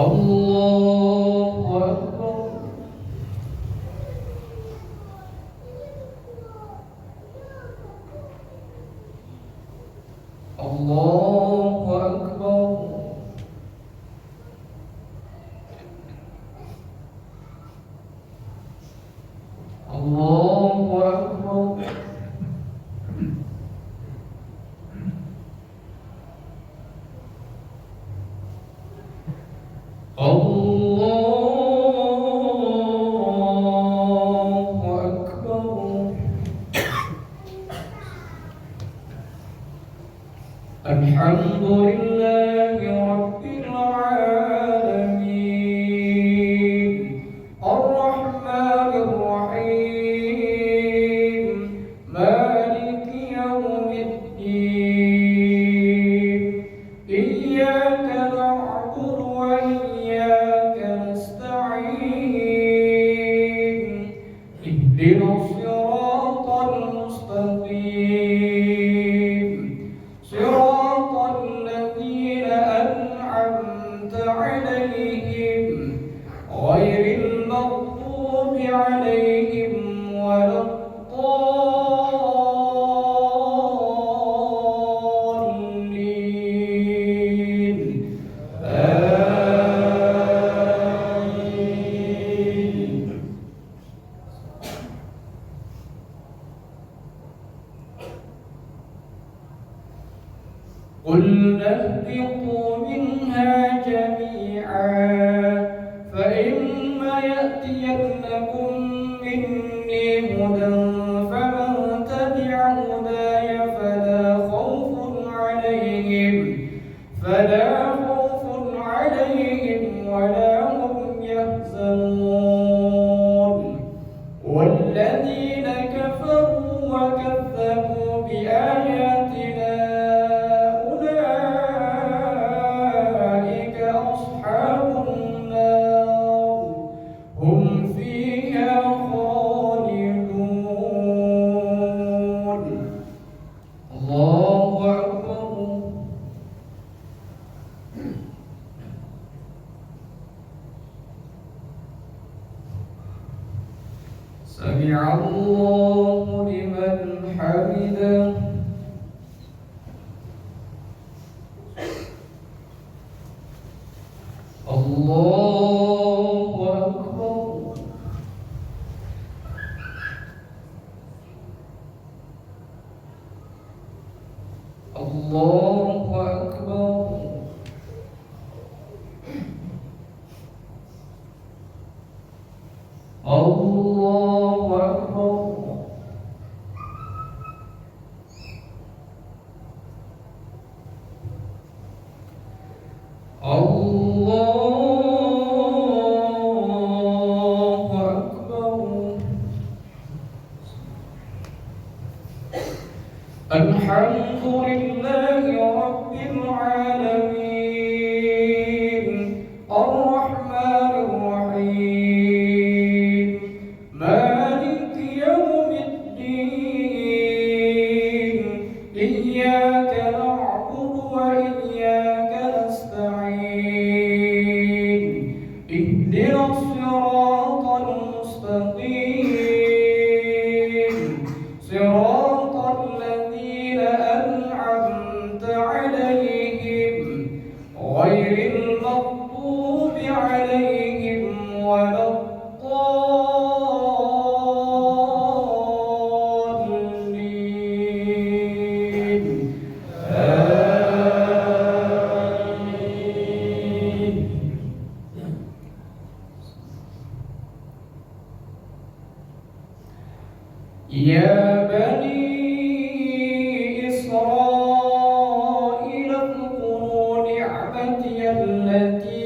الله أكبر. الله أكبر. الله أكبر. الله أكبر. الحمد لله رب العالمين الرحمن الرحيم مالك يوم الدين إياك نعبد وإياك نستعين اهدنا الصراط المستقيم صراط الذين أنعمت عليهم غير المغضوب عليهم ولا الضالين آمين. قلنا اهبطوا منها جميعا فإما يأتينكم مني هدى فمن تبع هداي فلا خوف عليهم ولا هم يحزنون. والذين كفروا وكذبوا بآياتنا أولئك أصحاب النار هم فيها خالدون. الله أكبر. سمع الله لمن حمده. الله أكبر. الله أكبر. الله أكبر. الله أكبر. الحمد لله رب العالمين الرحمن الرحيم مالك يوم الدين إياك نعبد وإياك نستعين اهدنا الصراط المستقيم صراط الذين أنعمت عليهم غير المغضوب عليهم ولا الضالين آمين. يا بني إسرائيل اذكروا نعمتي التي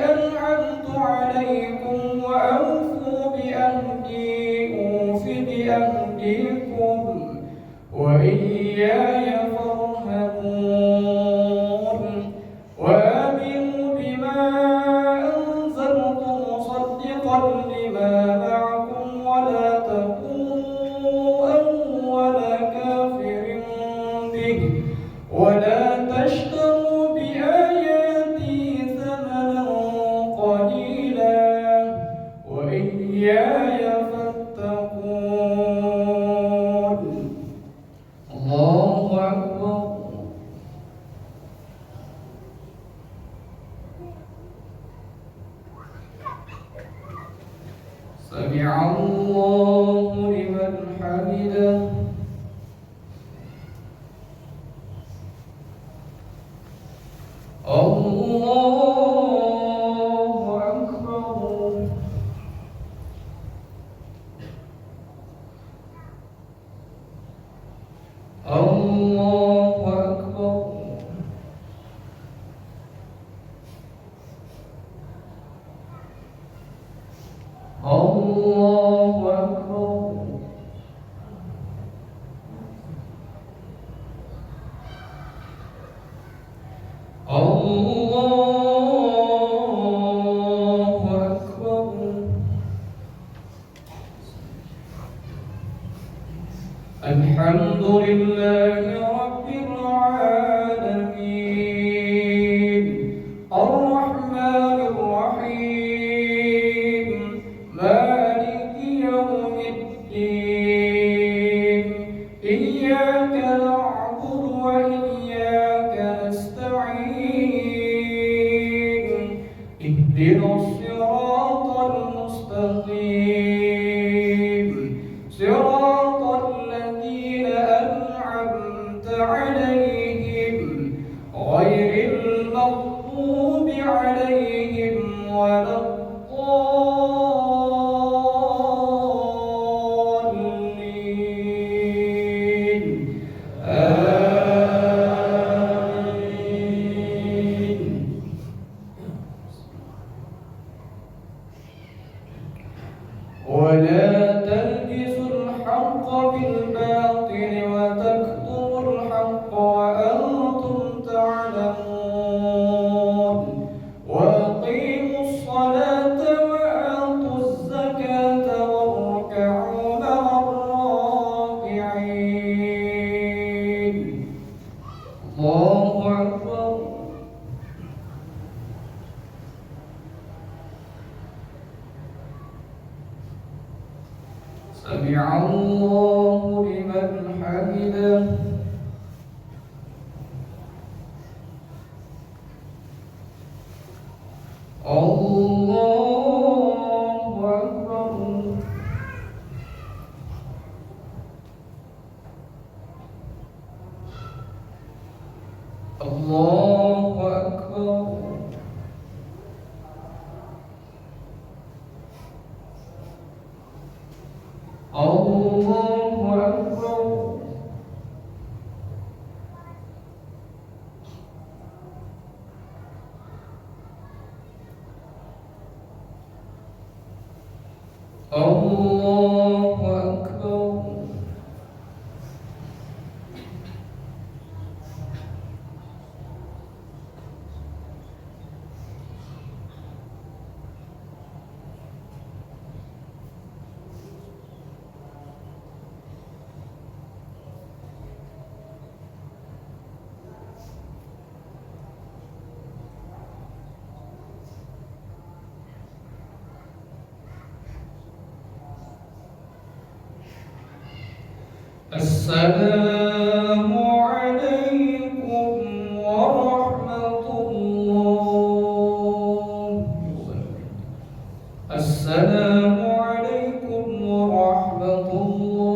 أنعمت عليكم وأوفوا بأهدي أوف بأهديكم وإياي فارهبون. وآمنوا بما أنزلت مصدقا لما معكم ولا تكونوا أول كافر إياي فاتقون. الله أكبر. سمع الله لمن حمده. الله أكبر. الله أكبر. الله أكبر. الله أكبر. الحمد لله رب العالمين الرحمن الرحيم مالك يوم الدين إياك نعبد وإياك نستعين اهدنا الصراط المستقيم صراط الذين أنعمت عليهم غير المغضوب عليهم ولا الضالين آمين. ولا تلبسوا الحق بالباطل وتكتموا الحق وأنتم تعلمون. وأقيموا الصلاة وآتوا الزكاة واركعوا مع الراكعين. الله أكبر. سمع الله لمن حمده. الله أكبر. الله أكبر. الله أكبر. الله أكبر. السلام عليكم ورحمة الله. السلام عليكم ورحمة الله.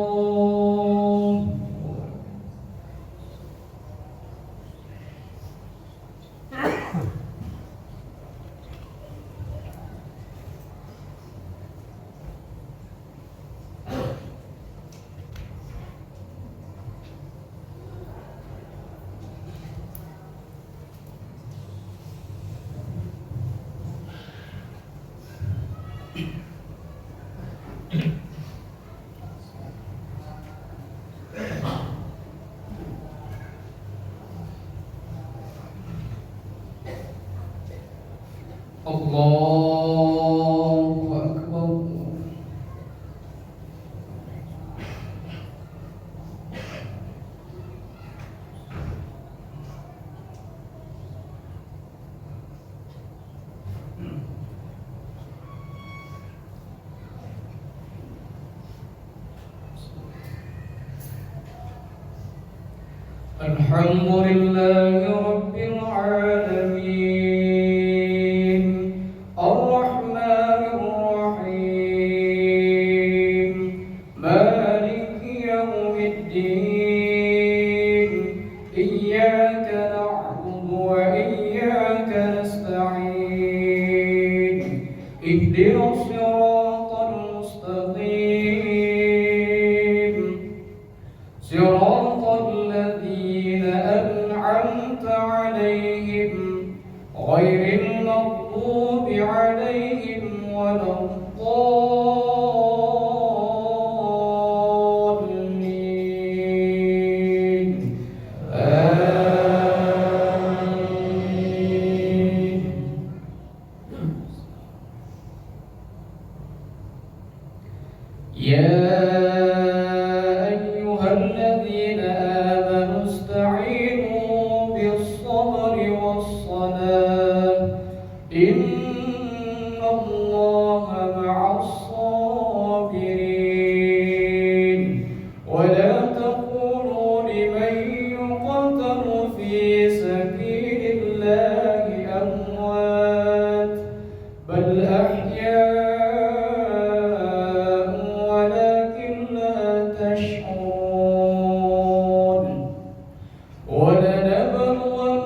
الحمد لله رب العالمين الرحمن الرحيم مالك يوم الدين إياك نعبد وإياك نستعين اهدنا الصراط المستقيم صراط الذين أنعمت عليهم غير المغضوب عليهم ولا الضالين آمين. يا أيها الذين آمنوا استعينوا بالصبر والصلاة إن الله مع الصابرين ولا تقولوا لمن يقتل في سبيل الله أموات بل أحياء ولكن لا تشعرون ولنبلونكم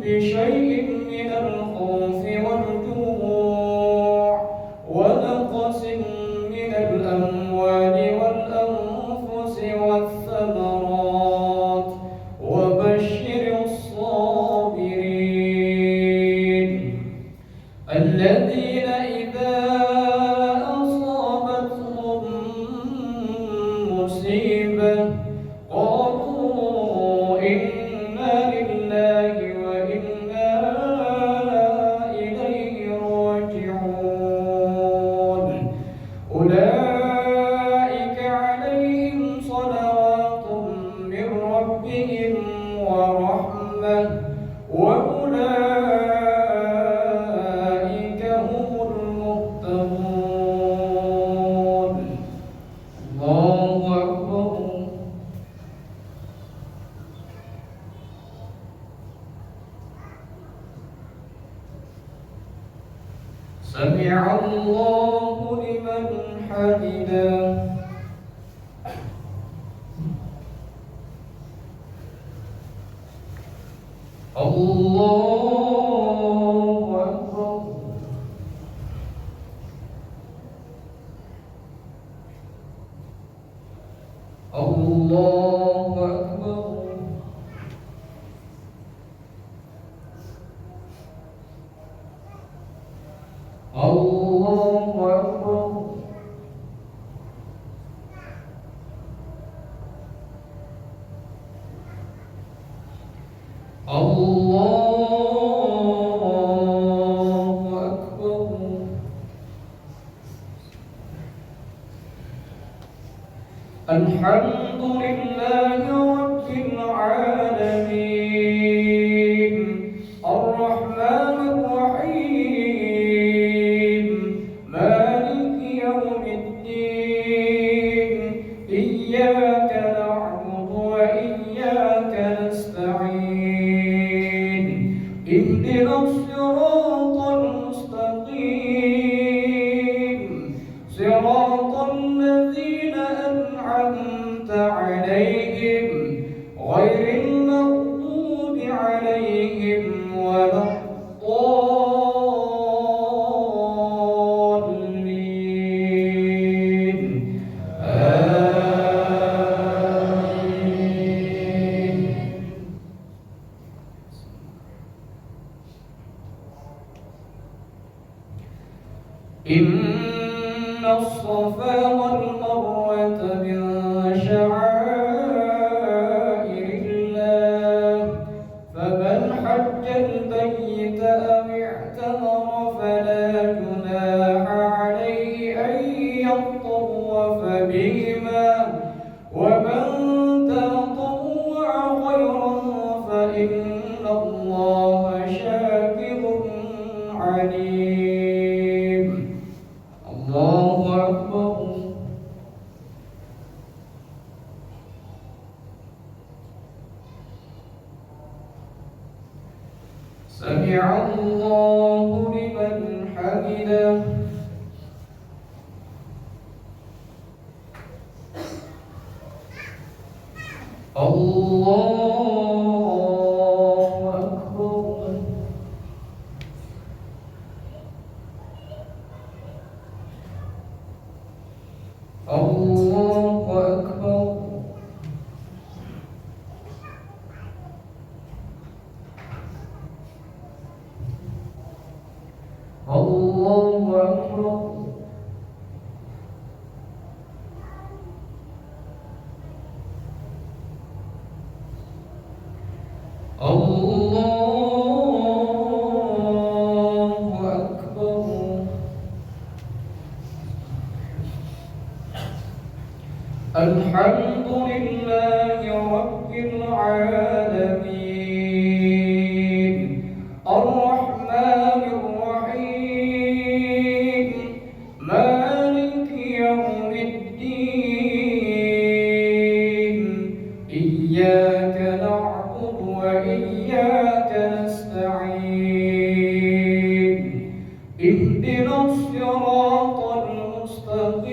بشيء من الخوف والجوع ونقص من الأموال والأنفس والثمرات وبشر الصابرين الذين إذا أصابتهم مصيبة قالوا إنا لله وإنا إليه راجعون أولئك عليهم صلوات من ربهم ورحمة وأولئك هم المهتدون. الله أكبر. سمع الله لمن حمده. الله أكبر. الله أكبر. الله أكبر. الله أكبر. الحمد لله رب العالمين الرحمن الرحيم مالك يوم الدين إياك نعبد وإياك نستعين اهدنا الصراط المستقيم صراط الذين أنعمت عليهم غير المغضوب عليهم ولا الضالين آمين. إن الصفا والمروة من شعائر الله فمن حج البيت أو اعتمر فلا جناح عليه أن يطوف بهما ومن تطوع خيرا فإن الله شاكر عليم. الله أكبر. الله أكبر. الله أكبر. الله أكبر. الله أكبر. الحمد لله رب العالمين الرحمن الرحيم مالك يوم الدين إياك نعبد وإياك نستعين اهدنا الصراط المستقيم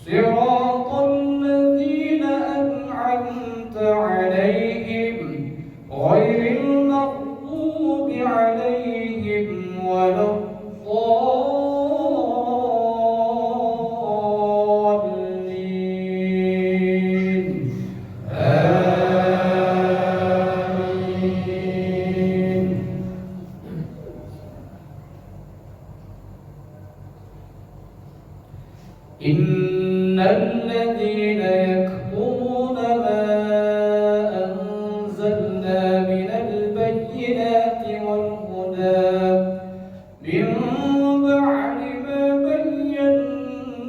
صراط الذين أنعمت عليهم غير المغضوب عليهم ولا الضالين آمين. إن الذين يكتمون ما أنزلنا من البينات والهدى من بعد ما بيناه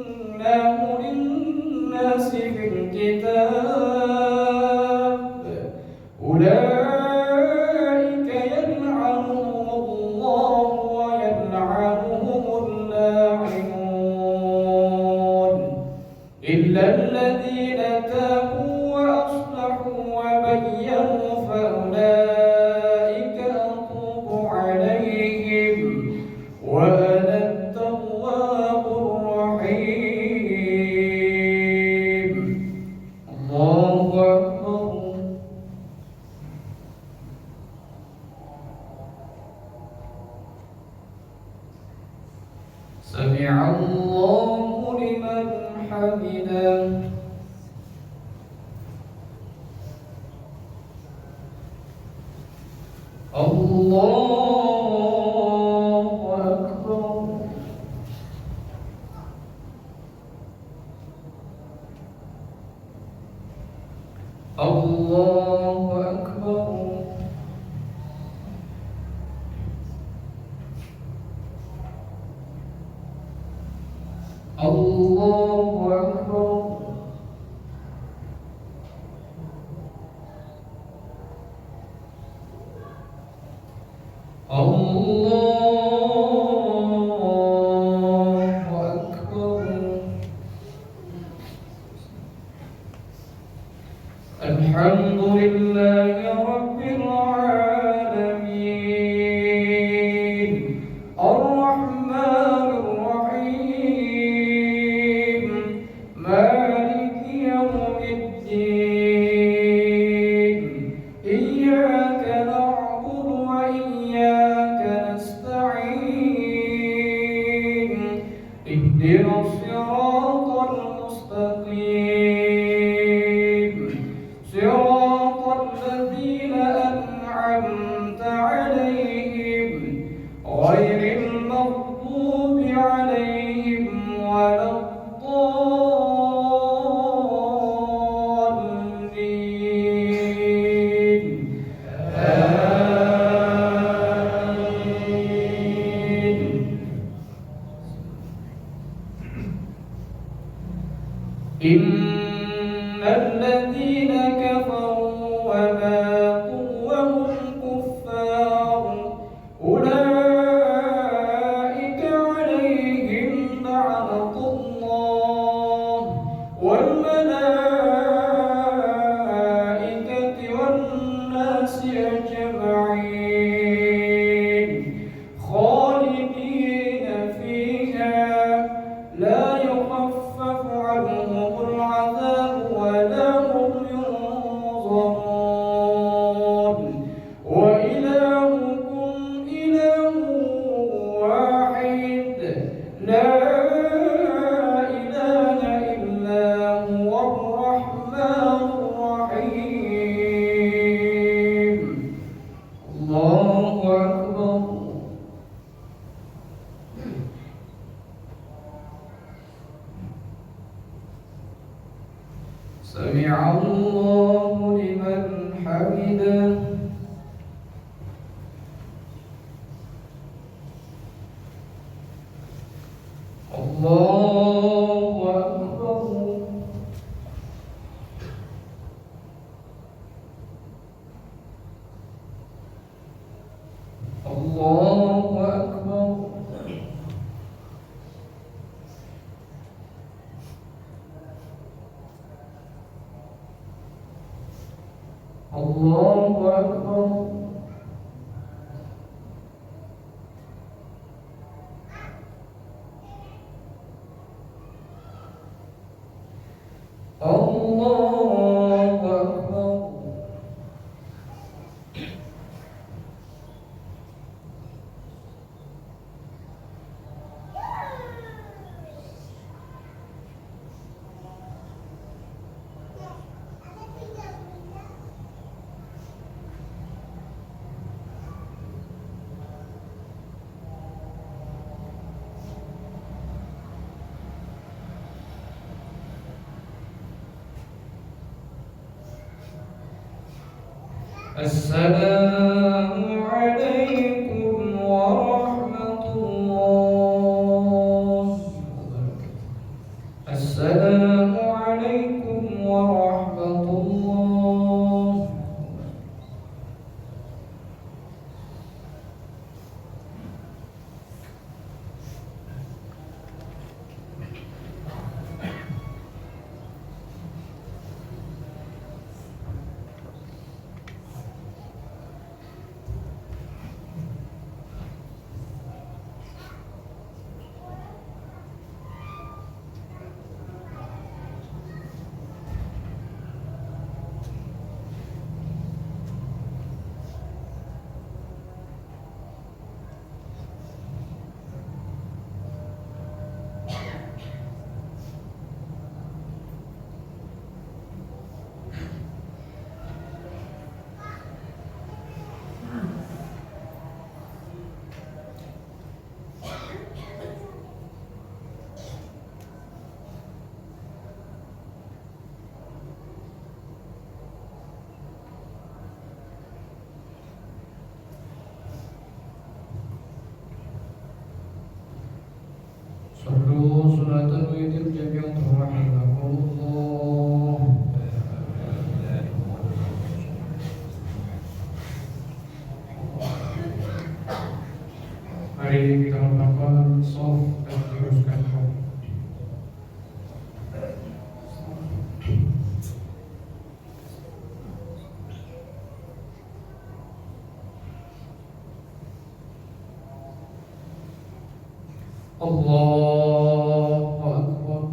للناس في الكتاب أولئك يلعنهم الله ويلعنهم اللاعنون إلا الذين تابوا وأصلحوا وبينوا فأولئك أتوب عليهم وأنا التواب الرحيم. الله أكبر. سمع الله لمن حمده. الله أكبر. الله أكبر. الله أكبر. الله أكبر. الحمد لله رب العالمين الرحمن الرحيم مالك يوم الدين إياك نعبد وإياك نستعين اهدنا الصراط المستقيم صراط الذين أنعمت عليهم غير المغضوب عليهم ولا الضالين آمين. إن الذين كفروا وماتوا وهم كفار أولئك عليهم لعنة الله والملائكة والناس أجمعين خالدين فيها لا يخفف عنهم العذاب سمع الله لمن حمده الله أكبر الله أكبر الله أكبر الله أكبر السلام عليكم ورحمة الله. السلام عليكم ورحمة الله. صلوا صلاة البيت الجميع رحمكم الله. Hari ini kita melakukan soft dan teruskan roh. Allahu Akbar.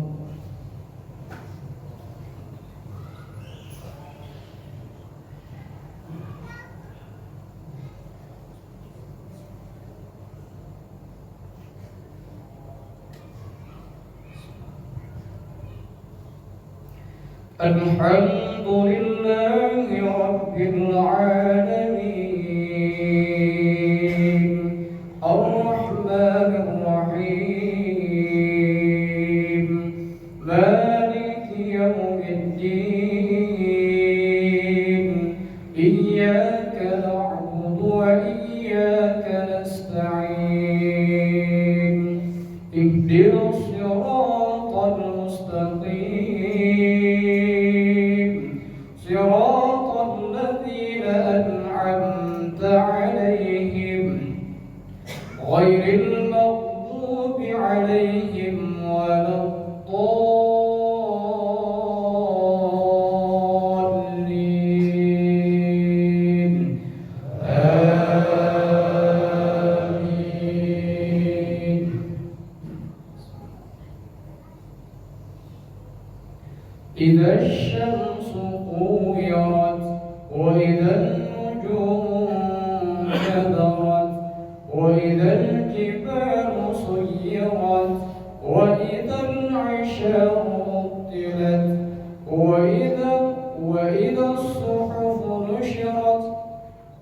Alhamdulillahi Rabbil Alamin Ar-Rahmanir Rahim Maliki Yawmiddin Iyyaka na'budu wa iyyaka nasta'in Ihdinas siratal mustaqim Siratal ladzina an'amta 'alaihim ghairil maghdubi 'alaihim waladdallin. Amin. إذا الشمس كورت وإذا النجوم انكدرت وإذا الجبال سيرت وإذا العشار عطلت وإذا الصحف نشرت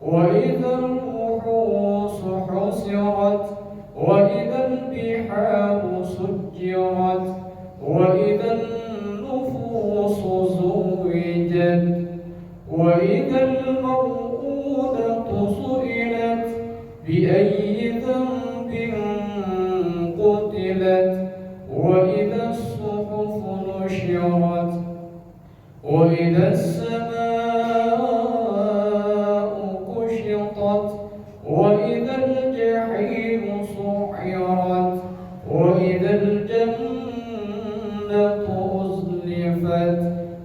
وإذا الوحوش حصرت وإذا البحار سجرت وإذا النفوس زوجت السماء كشطت وإذا الجحيم سعرت وإذا الجنة أزلفت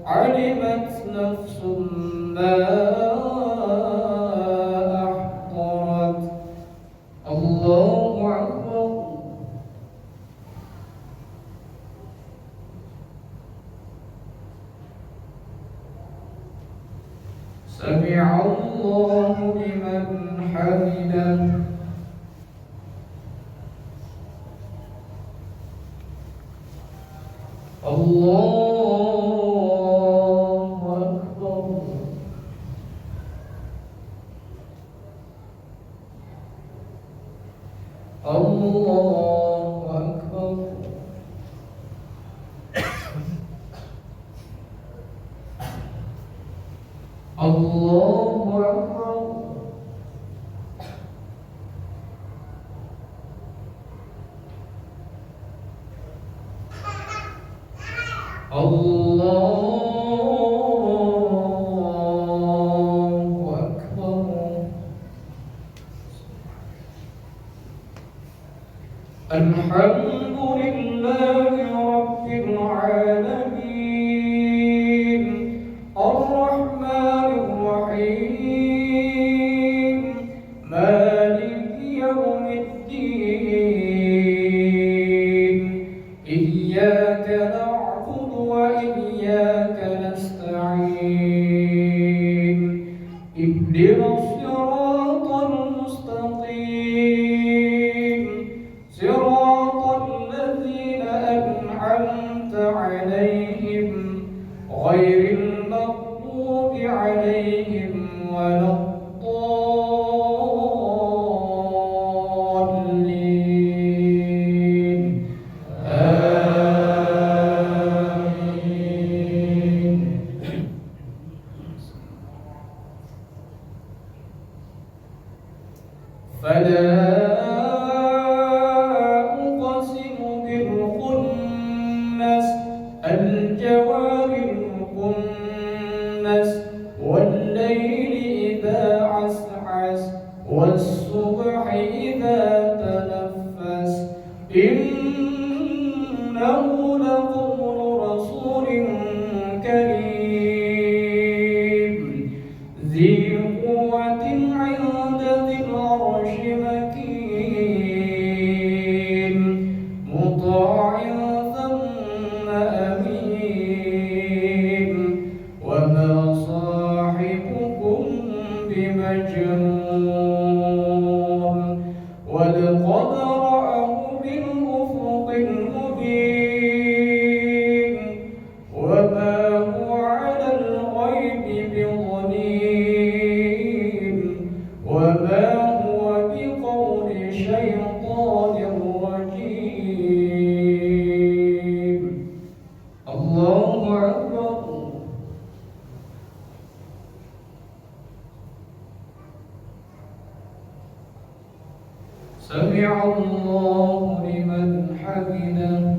علمت نفس ما أحضرت. الله أكبر. سمع الله لمن حمده. الله أكبر. الله أكبر. الله أكبر. الله أكبر. الحمد لله رب العالمين الرحمن الرحيم مالك يوم الدين إياك نعبد وإياك نستعين اهدنا الصراط المستقيم صراط الذين أنعمت عليهم غير المغضوب عليهم ولا الضالين. آمين. فلا أقسم بالخنس الجوار الكنس والليل إذا عسعس والصبح إذا تنفس إنه لقول رسول كريم ذي قوة عند ذي العرش مكين مطاع ثم أمين وما صاحبكم بمجنون ولقد رآه بالأفق المبين وما هو على الغيب بضنين وما هو بقول شيطان رجيم. الله أكبر. سمع الله لمن حمده.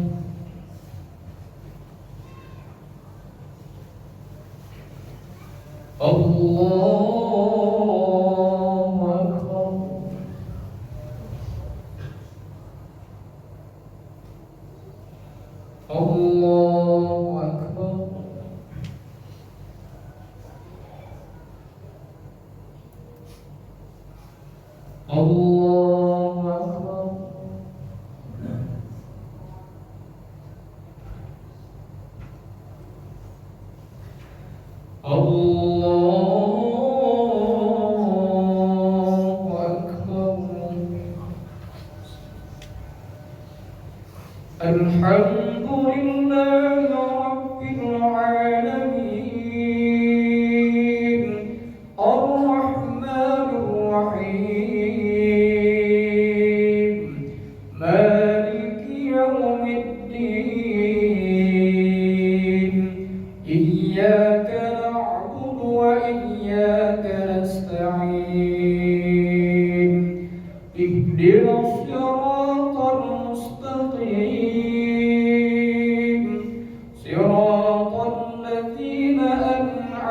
الله أكبر. الله أكبر. الله أكبر. الله أكبر. الحمد لله رب العالمين الرحمن الرحيم مالك يوم الدين إياك نعبد وإياك نستعين اهدنا الصراط المستقيم صراط الذين أنعمت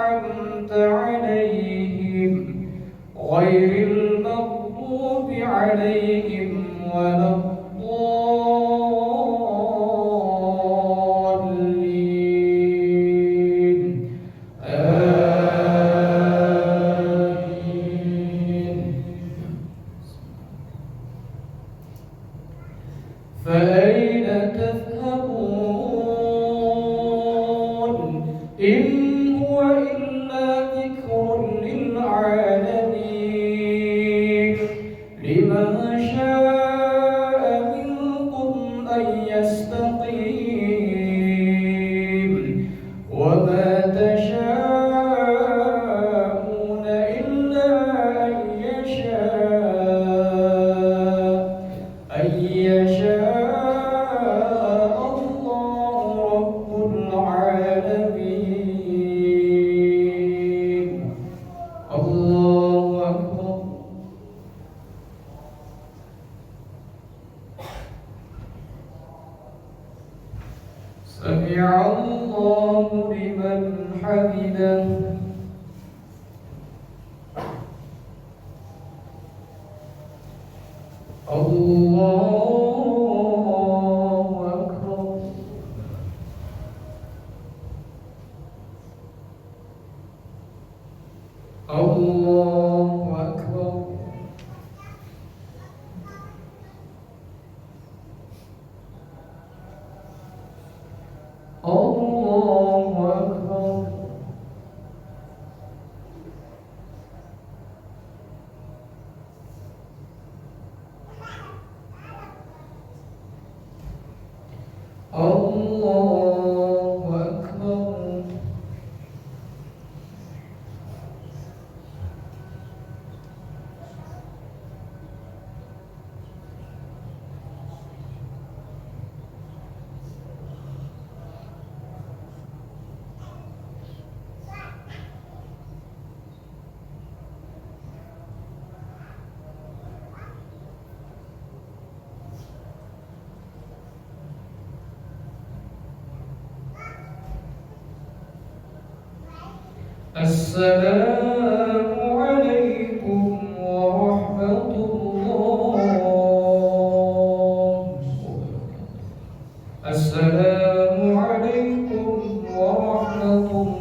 أين تذهبون إن هو إلا ذكر للعالمين لمن شاء منكم أن يستقيم وما تشاءون إلا أن يشاء الله رب العالمين. الله أكبر. سمع الله لمن حمده. الله أكبر. الله أكبر. الله أكبر. الله أكبر. السلام عليكم ورحمة الله. السلام عليكم ورحمة الله.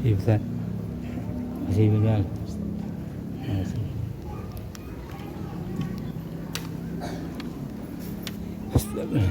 Iya Ustaz. Masih Bilal. Masih. Astagfirullah.